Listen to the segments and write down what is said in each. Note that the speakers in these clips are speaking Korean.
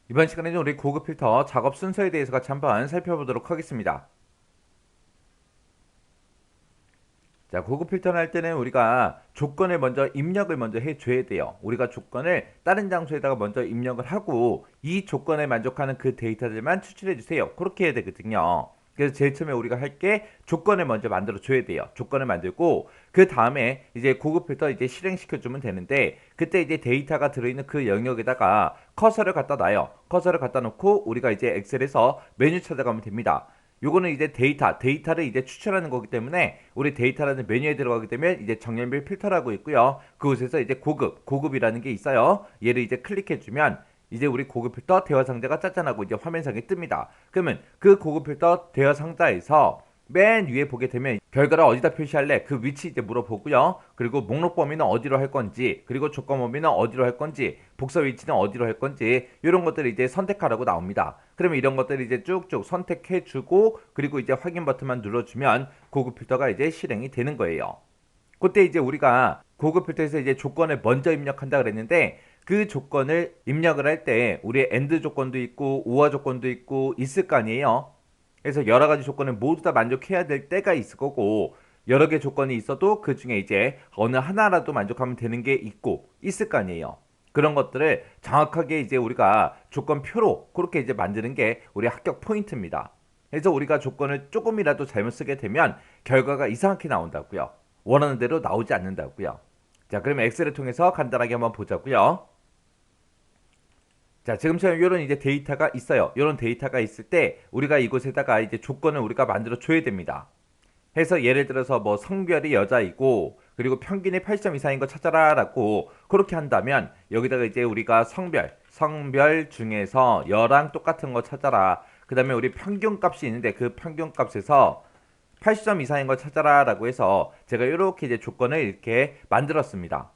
이번 시간에는 우리 고급 필터 작업 순서에 대해서 같이 한번 살펴보도록 하겠습니다. 자, 고급 필터를 할 때는 우리가 조건을 먼저 입력을 먼저 해줘야 돼요. 우리가 조건을 다른 장소에다가 먼저 입력을 하고 이 조건에 만족하는 그 데이터들만 추출해 주세요. 그렇게 해야 되거든요. 그래서 제일 처음에 우리가 할 게 조건을 먼저 만들어 줘야 돼요. 조건을 만들고 그 다음에 이제 고급 필터 이제 실행시켜 주면 되는데 그때 이제 데이터가 들어있는 그 영역에다가 커서를 갖다 놔요. 커서를 갖다 놓고 우리가 이제 엑셀에서 메뉴 찾아가면 됩니다. 요거는 이제 데이터를 이제 추출하는 거기 때문에 우리 데이터라는 메뉴에 들어가게 되면 이제 정렬별 필터라고 있고요. 그곳에서 이제 고급이라는 게 있어요. 얘를 이제 클릭해주면 이제 우리 고급 필터 대화 상자가 짜잔하고 이제 화면상에 뜹니다. 그러면 그 고급 필터 대화 상자에서 맨 위에 보게 되면 결과를 어디다 표시할래? 그 위치 이제 물어보고요. 그리고 목록 범위는 어디로 할 건지, 그리고 조건 범위는 어디로 할 건지, 복사 위치는 어디로 할 건지, 이런 것들을 이제 선택하라고 나옵니다. 그러면 이런 것들을 이제 쭉쭉 선택해주고, 그리고 이제 확인 버튼만 눌러주면 고급 필터가 이제 실행이 되는 거예요. 그때 이제 우리가 고급 필터에서 이제 조건을 먼저 입력한다 그랬는데 그 조건을 입력을 할 때 우리의 엔드 조건도 있고 우화 조건도 있고 있을 거 아니에요. 그래서 여러 가지 조건을 모두 다 만족해야 될 때가 있을 거고 여러 개 조건이 있어도 그 중에 이제 어느 하나라도 만족하면 되는 게 있고 있을 거 아니에요. 그런 것들을 정확하게 이제 우리가 조건표로 그렇게 이제 만드는 게 우리 합격 포인트입니다. 그래서 우리가 조건을 조금이라도 잘못 쓰게 되면 결과가 이상하게 나온다고요. 원하는 대로 나오지 않는다고요. 자, 그럼 엑셀을 통해서 간단하게 한번 보자고요. 자, 지금처럼 이런 이제 데이터가 있어요. 이런 데이터가 있을 때 우리가 이곳에다가 이제 조건을 우리가 만들어 줘야 됩니다. 해서 예를 들어서 뭐 성별이 여자이고 그리고 평균이 80점 이상인 거 찾아라라고 그렇게 한다면 여기다가 이제 우리가 성별 중에서 여랑 똑같은 거 찾아라. 그다음에 우리 평균 값이 있는데 그 평균 값에서 80점 이상인 거 찾아라라고 해서 제가 이렇게 이제 조건을 이렇게 만들었습니다.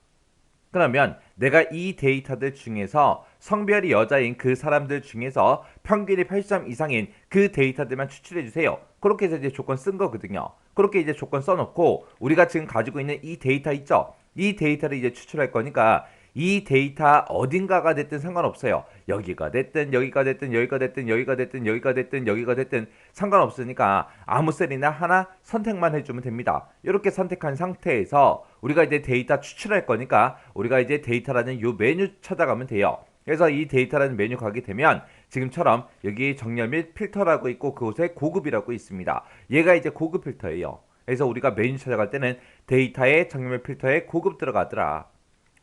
그러면 내가 이 데이터들 중에서 성별이 여자인 그 사람들 중에서 평균이 80점 이상인 그 데이터들만 추출해 주세요. 그렇게 해서 이제 조건 쓴 거거든요. 그렇게 이제 조건 써놓고 우리가 지금 가지고 있는 이 데이터 있죠? 이 데이터를 이제 추출할 거니까 이 데이터 어딘가가 됐든 상관없어요. 여기가 됐든 여기가 됐든 여기가 됐든 여기가 됐든 여기가 됐든 여기가 됐든 상관없으니까 아무 셀이나 하나 선택만 해주면 됩니다. 이렇게 선택한 상태에서 우리가 이제 데이터 추출할 거니까 우리가 이제 데이터라는 요 메뉴 찾아가면 돼요. 그래서 이 데이터라는 메뉴 가게 되면 지금처럼 여기 정렬 및 필터라고 있고 그곳에 고급이라고 있습니다. 얘가 이제 고급 필터예요. 그래서 우리가 메뉴 찾아갈 때는 데이터에 정렬 및 필터에 고급 들어가더라.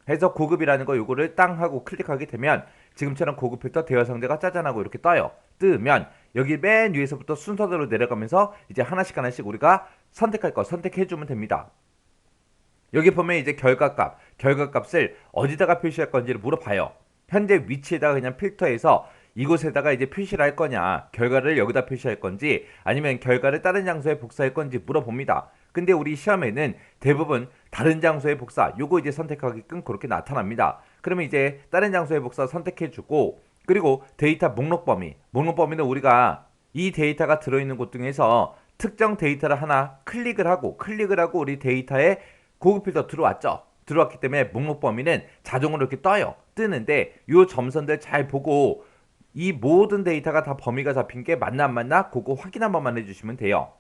해서 고급이라는 거 요거를 땅 하고 클릭하게 되면 지금처럼 고급 필터 대화 상자가 짜잔하고 이렇게 떠요. 뜨면 여기 맨 위에서부터 순서대로 내려가면서 이제 하나씩 우리가 선택할 거 선택해주면 됩니다. 여기 보면 이제 결과값을 어디다가 표시할 건지를 물어봐요. 현재 위치에다가 그냥 필터해서 이곳에다가 이제 표시를 할 거냐, 결과를 여기다 표시할 건지, 아니면 결과를 다른 장소에 복사할 건지 물어봅니다. 근데 우리 시험에는 대부분 다른 장소의 복사, 요거 이제 선택하게끔 그렇게 나타납니다. 그러면 이제 다른 장소의 복사 선택해주고, 그리고 데이터 목록 범위는 우리가 이 데이터가 들어있는 곳 중에서 특정 데이터를 하나 클릭을 하고 우리 데이터에 고급 필터 들어왔죠. 들어왔기 때문에 목록 범위는 자동으로 이렇게 떠요. 뜨는데 이 점선들 잘 보고 이 모든 데이터가 다 범위가 잡힌 게 맞나 안 맞나 그거 확인 한 번만 해주시면 돼요.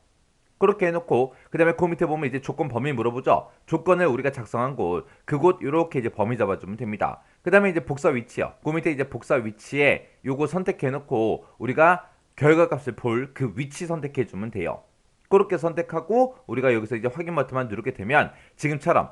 그렇게 해놓고 그 다음에 그 밑에 보면 이제 조건 범위 물어보죠. 조건을 우리가 작성한 곳 그곳 이렇게 이제 범위 잡아주면 됩니다. 그 다음에 이제 복사 위치요. 그 밑에 이제 복사 위치에 요거 선택해놓고 우리가 결과값을 볼 그 위치 선택해주면 돼요. 그렇게 선택하고 우리가 여기서 이제 확인 버튼만 누르게 되면 지금처럼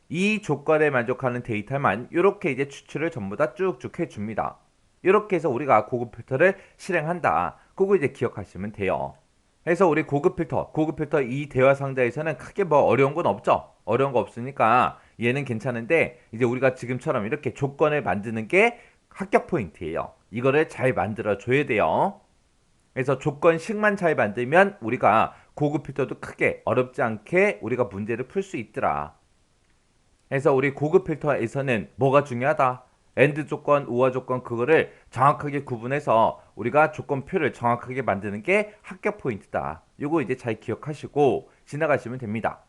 이 조건에 만족하는 데이터만 이렇게 이제 추출을 전부 다 쭉쭉 해줍니다. 이렇게 해서 우리가 고급 필터를 실행한다. 그거 이제 기억하시면 돼요. 그래서 우리 고급 필터 이 대화 상자에서는 크게 뭐 어려운 건 없죠. 어려운 거 없으니까 얘는 괜찮은데 이제 우리가 지금처럼 이렇게 조건을 만드는 게 합격 포인트예요. 이거를 잘 만들어 줘야 돼요. 그래서 조건식만 잘 만들면 우리가 고급 필터도 크게 어렵지 않게 우리가 문제를 풀 수 있더라. 그래서 우리 고급 필터에서는 뭐가 중요하다? 엔드 조건, 우화 조건 그거를 정확하게 구분해서 우리가 조건표를 정확하게 만드는 게 합격 포인트다. 요거 이제 잘 기억하시고 지나가시면 됩니다.